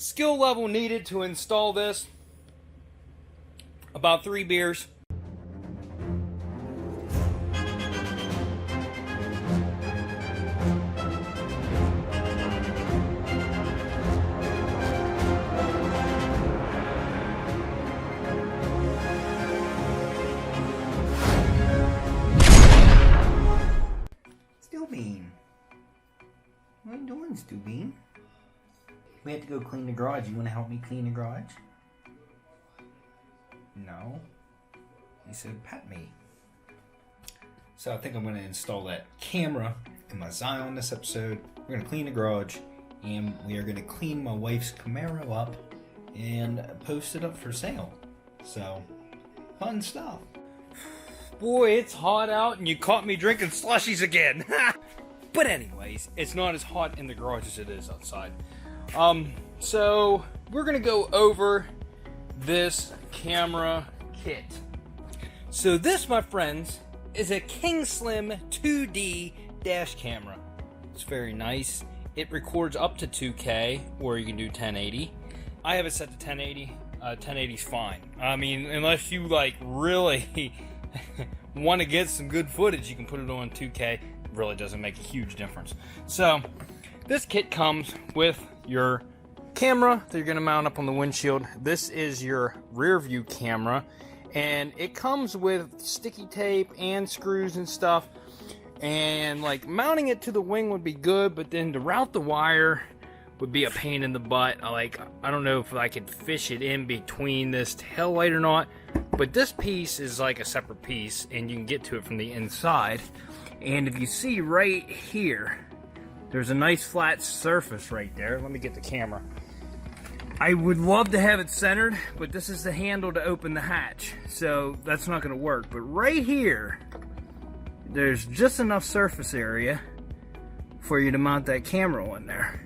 Skill level needed to install this, about 3 beers. Bean. What are you doing, Stu Bean? We have to go clean the garage. You want to help me clean the garage? No. He said, pet me. So I think I'm going to install that camera in my Scion this episode. We're going to clean the garage, and we are going to clean my wife's Camaro up and post it up for sale. So, fun stuff. Boy, it's hot out and you caught me drinking slushies again. But anyways, it's not as hot in the garage as it is outside. So we're gonna go over this camera kit. So this, my friends, is a King Slim 2D dash camera. It's very nice. It records up to 2K, or you can do 1080. I have it set to 1080. 1080 is fine. I mean, unless you like really want to get some good footage, you can put it on 2K. It really doesn't make a huge difference. So this kit comes with your camera that you're going to mount up on the windshield. This is your rear view camera, and it comes with sticky tape and screws and stuff, and like mounting it to the wing would be good, but then to route the wire would be a pain in the butt. Like, I don't know if I could fish it in between this tail light or not, but this piece is like a separate piece and you can get to it from the inside. And if you see right here, there's a nice flat surface right there. Let me get the camera. I would love to have it centered, but this is the handle to open the hatch, so that's not going to work. But right here, there's just enough surface area for you to mount that camera on there.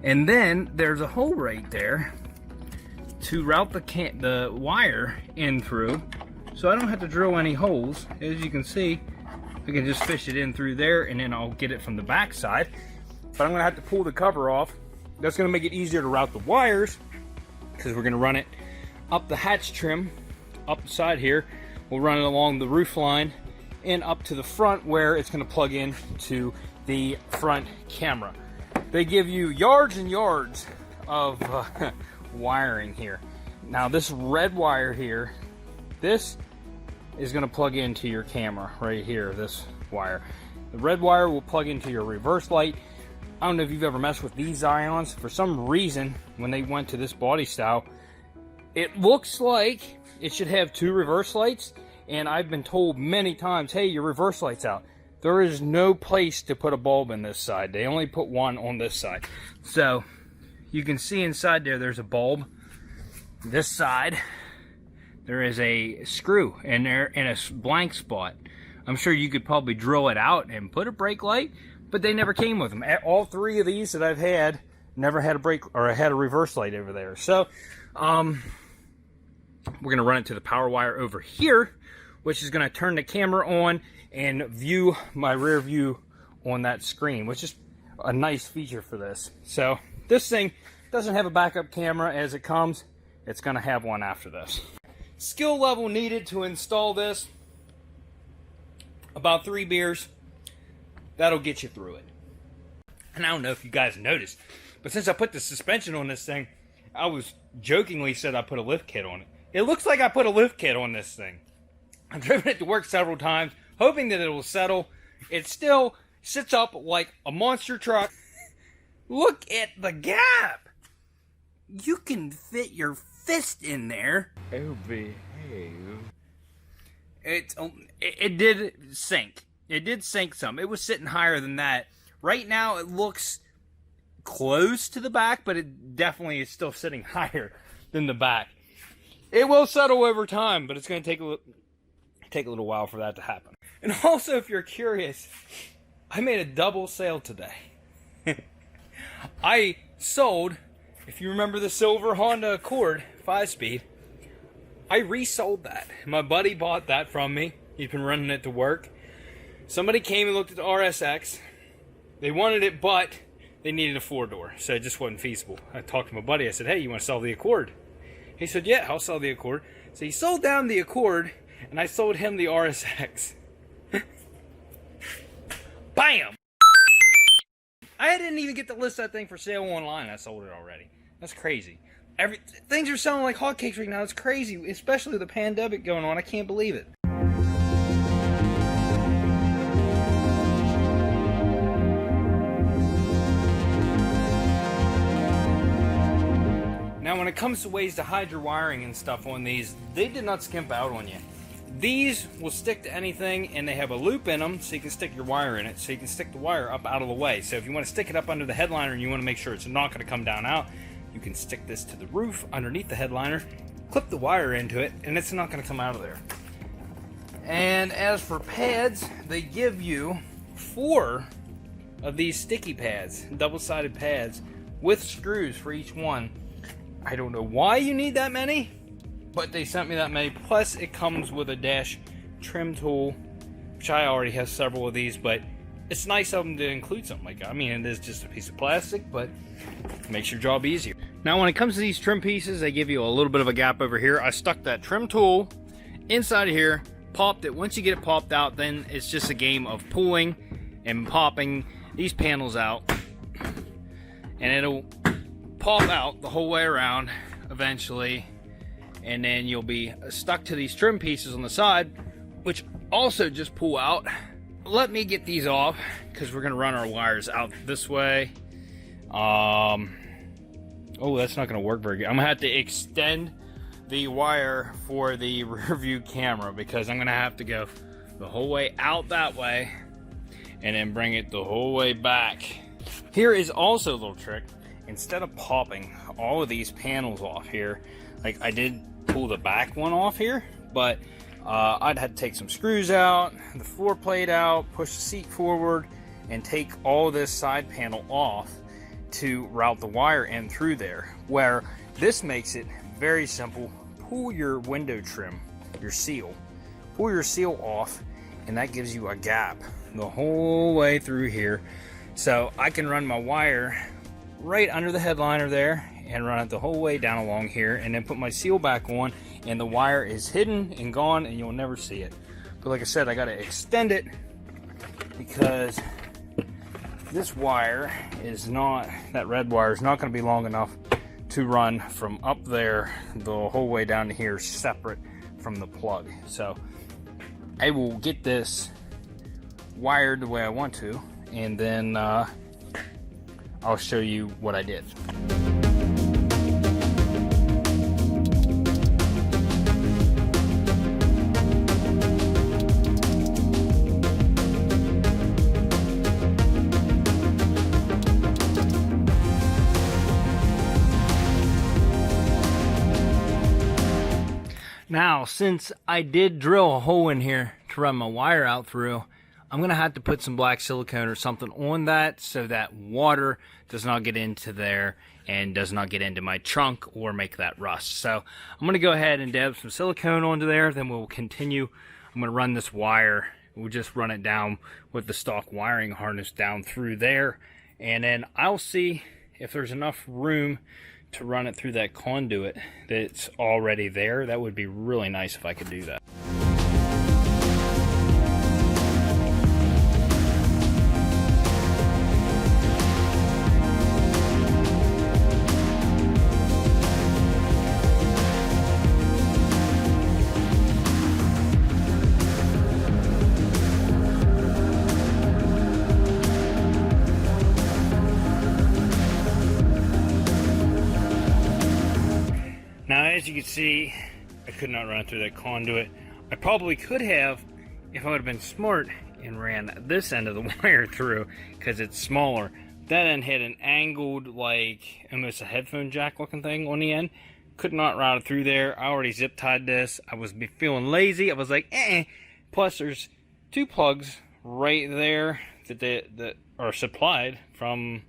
And then there's a hole right there to route the wire in through, so I don't have to drill any holes. As you can see, I can just fish it in through there, and then I'll get it from the back side. But I'm gonna have to pull the cover off. That's gonna make it easier to route the wires, because we're gonna run it up the hatch trim, up the side here. We'll run it along the roof line and up to the front where it's gonna plug in to the front camera. They give you yards and yards of wiring here. Now this red wire here, this is going to plug into your camera right here, this wire. The red wire will plug into your reverse light. I don't know if you've ever messed with these Scions. For some reason, when they went to this body style, it looks like it should have 2 reverse lights, and I've been told many times, hey, your reverse light's out. There is no place to put a bulb in this side. They only put one on this side. So you can see inside there, there's a bulb. This side, there is a screw in there in a blank spot. I'm sure you could probably drill it out and put a brake light, but they never came with them. All 3 of these that I've had never had a brake, or I had a reverse light over there. So we're gonna run it to the power wire over here, which is gonna turn the camera on and view my rear view on that screen, which is a nice feature for this. So this thing doesn't have a backup camera as it comes. It's going to have one after this. Skill level needed to install this, about 3 beers. That'll get you through it. And I don't know if you guys noticed, but since I put the suspension on this thing, I was jokingly said I put a lift kit on it. It looks like I put a lift kit on this thing. I've driven it to work several times, hoping that it will settle. It still sits up like a monster truck. Look at the gap. You can fit your fist in there. Oh, behave. It did sink. It did sink some. It was sitting higher than that. Right now it looks close to the back, but it definitely is still sitting higher than the back. It will settle over time, but it's going to take a little while for that to happen. And also, if you're curious, I made a double sale today. I sold, if you remember the silver Honda Accord 5-speed, I resold that. My buddy bought that from me. He's been running it to work. Somebody came and looked at the RSX. They wanted it, but they needed a 4-door, so it just wasn't feasible. I talked to my buddy. I said, hey, you want to sell the Accord? He said, yeah, I'll sell the Accord. So he sold down the Accord, and I sold him the RSX. Bam! I didn't even get to list that thing for sale online. I sold it already. That's crazy. Things are selling like hotcakes right now. It's crazy, especially with the pandemic going on. I can't believe it. Now, when it comes to ways to hide your wiring and stuff on these, they did not skimp out on you. These will stick to anything, and they have a loop in them so you can stick your wire in it, so you can stick the wire up out of the way. So if you want to stick it up under the headliner and you want to make sure it's not going to come down out, you can stick this to the roof underneath the headliner, clip the wire into it, and it's not going to come out of there. And as for pads, they give you 4 of these sticky pads, double-sided pads, with screws for each one. I don't know why you need that many, but they sent me that many. Plus, it comes with a dash trim tool, which I already have several of these, but it's nice of them to include something like that. I mean, it is just a piece of plastic, but it makes your job easier. Now, when it comes to these trim pieces, they give you a little bit of a gap over here. I stuck that trim tool inside of here, popped it. Once you get it popped out, then it's just a game of pulling and popping these panels out, and it'll pop out the whole way around eventually, and then you'll be stuck to these trim pieces on the side, which also just pull out. Let me get these off because we're gonna run our wires out this way. Oh, that's not gonna work very good. I'm gonna have to extend the wire for the rear view camera because I'm gonna have to go the whole way out that way and then bring it the whole way back. Here is also a little trick. Instead of popping all of these panels off here, like I did pull the back one off here, but I'd had to take some screws out, the floor plate out, push the seat forward, and take all this side panel off to route the wire in through there. Where this makes it very simple. Pull your window trim, your seal, pull your seal off, and that gives you a gap the whole way through here. So I can run my wire right under the headliner there and run it the whole way down along here, and then put my seal back on, and the wire is hidden and gone and you'll never see it. But like I said, I got to extend it because this wire is not, that red wire is not going to be long enough to run from up there the whole way down to here separate from the plug. So I will get this wired the way I want to, and then I'll show you what I did. Now, since I did drill a hole in here to run my wire out through, I'm going to have to put some black silicone or something on that so that water does not get into there and does not get into my trunk or make that rust. So I'm going to go ahead and dab some silicone onto there, then we'll continue. I'm going to run this wire. We'll just run it down with the stock wiring harness down through there, and then I'll see if there's enough room to run it through that conduit that's already there. That would be really nice if I could do that. Now, as you can see, I could not run through that conduit. I probably could have if I would have been smart and ran this end of the wire through because it's smaller. That end had an angled, like almost a headphone jack looking thing on the end. Could not route it through there. I already zip tied this. I was feeling lazy. I was like, eh. Plus, there's 2 plugs right there that are supplied from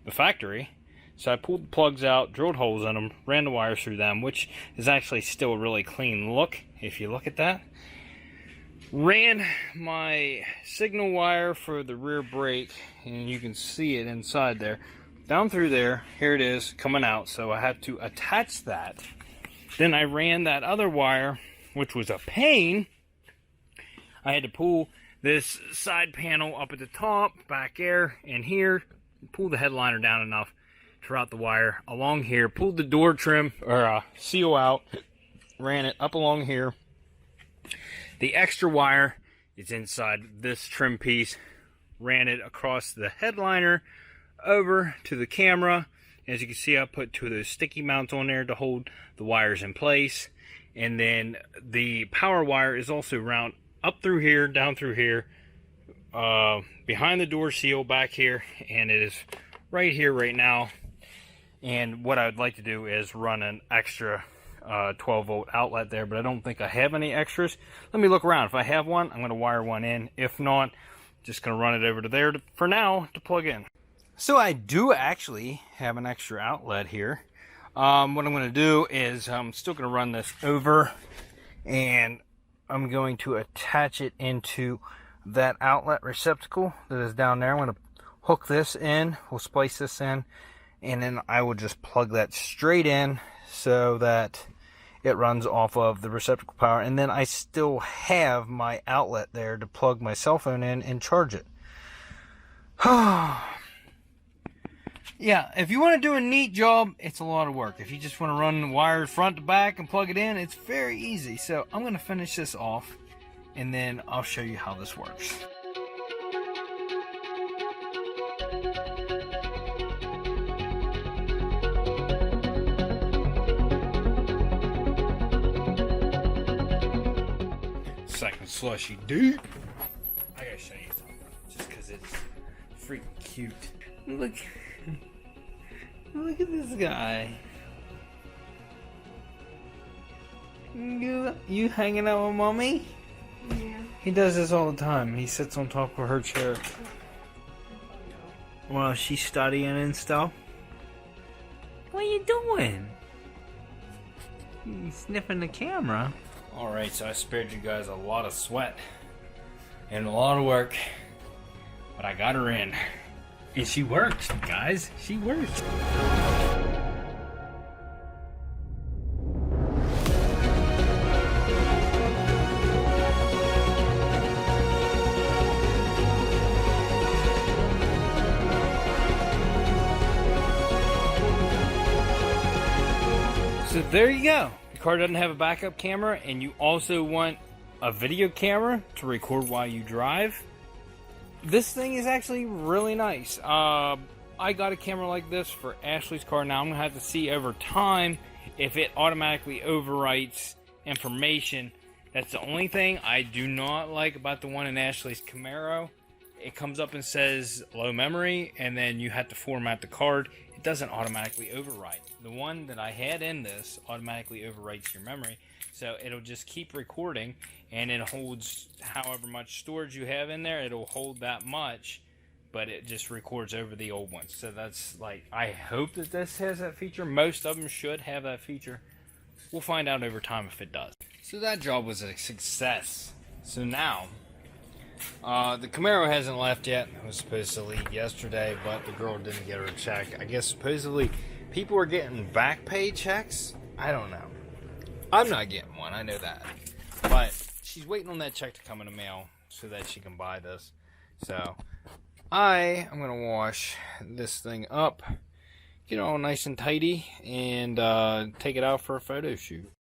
the factory. So I pulled the plugs out, drilled holes in them, ran the wires through them, which is actually still a really clean look if you look at that. ran my signal wire for the rear brake, and you can see it inside there, down through there. Here it is coming out, so I had to attach that. Then I ran that other wire, which was a pain. I had to pull this side panel up at the top, back there, and here, pull the headliner down enough to route the wire along here, pulled the door trim, or seal out, ran it up along here. The extra wire is inside this trim piece, ran it across the headliner over to the camera. As you can see, I put 2 of those sticky mounts on there to hold the wires in place. And then the power wire is also round up through here, down through here, behind the door seal back here, and it is right here right now. And what I would like to do is run an extra 12 volt outlet there, but I don't think I have any extras. Let me look around. If I have one, I'm going to wire one in. If not, just going to run it over to there for now to plug in. So I do actually have an extra outlet here. What I'm going to do is I'm still going to run this over, and I'm going to attach it into that outlet receptacle that is down there. I'm going to hook this in, we'll splice this in, and then I will just plug that straight in so that it runs off of the receptacle power. And then I still have my outlet there to plug my cell phone in and charge it. Yeah, if you want to do a neat job, it's a lot of work. If you just want to run the wires front to back and plug it in, it's very easy. So I'm going to finish this off, and then I'll show you how this works. Second slushy deep. I gotta show you something, just because it's freaking cute. Look at this guy. You hanging out with mommy? Yeah. He does this all the time. He sits on top of her chair while she's studying and stuff. What are you doing? You sniffing the camera. Alright, so I spared you guys a lot of sweat and a lot of work, but I got her in. And she works, guys. She works. So there you go. The car doesn't have a backup camera, and you also want a video camera to record while you drive. This thing is actually really nice. I got a camera like this for Ashley's car. Now I'm going to have to see over time if it automatically overwrites information. That's the only thing I do not like about the one in Ashley's Camaro. It comes up and says low memory, and then you have to format the card. It doesn't automatically overwrite. The one that I had in this automatically overwrites your memory. So it'll just keep recording, and it holds however much storage you have in there. It'll hold that much, but it just records over the old ones. So that's like, I hope that this has that feature. Most of them should have that feature. We'll find out over time if it does. So that job was a success. So now, the Camaro hasn't left yet. It was supposed to leave yesterday, but the girl didn't get her check. I guess supposedly people are getting back pay checks. I don't know. I'm not getting one, I know that. But she's waiting on that check to come in the mail so that she can buy this. So I am going to wash this thing up, get it all nice and tidy, and take it out for a photo shoot.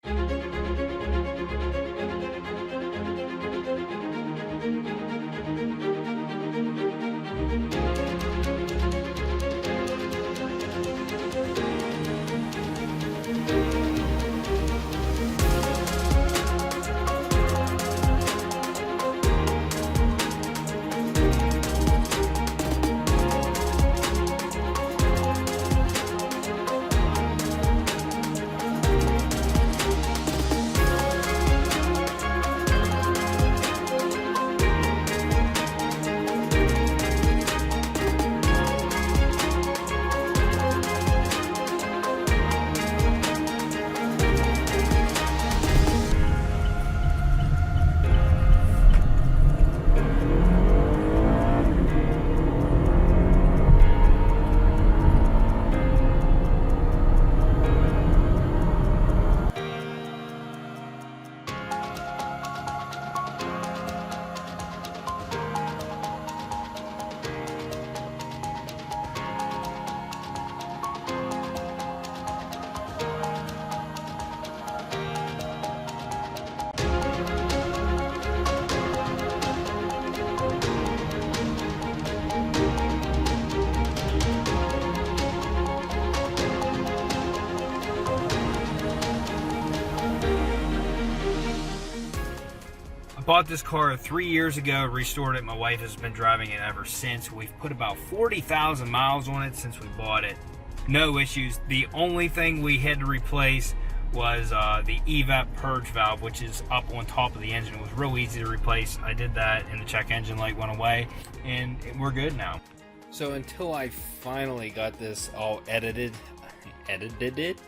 bought this car 3 years ago, restored it. My wife has been driving it ever since. We've put about 40,000 miles on it since we bought it. No issues. The only thing we had to replace was the evap purge valve, which is up on top of the engine. It was real easy to replace. I did that and the check engine light went away, and we're good now. So until I finally got this all edited it,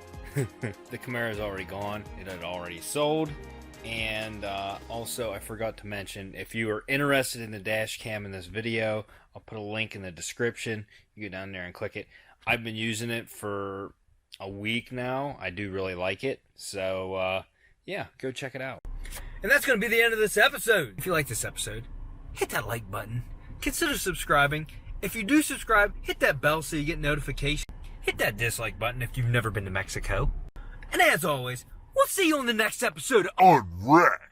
the Camaro is already gone. It had already sold. And also, I forgot to mention, if you are interested in the dash cam in this video, I'll put a link in the description. You go down there and click it. I've been using it for a week now. I do really like it. So, yeah, go check it out. And that's going to be the end of this episode. If you like this episode, hit that like button. Consider subscribing. If you do subscribe, hit that bell so you get notifications. Hit that dislike button if you've never been to Mexico. And as always, we'll see you on the next episode of Unwrapped.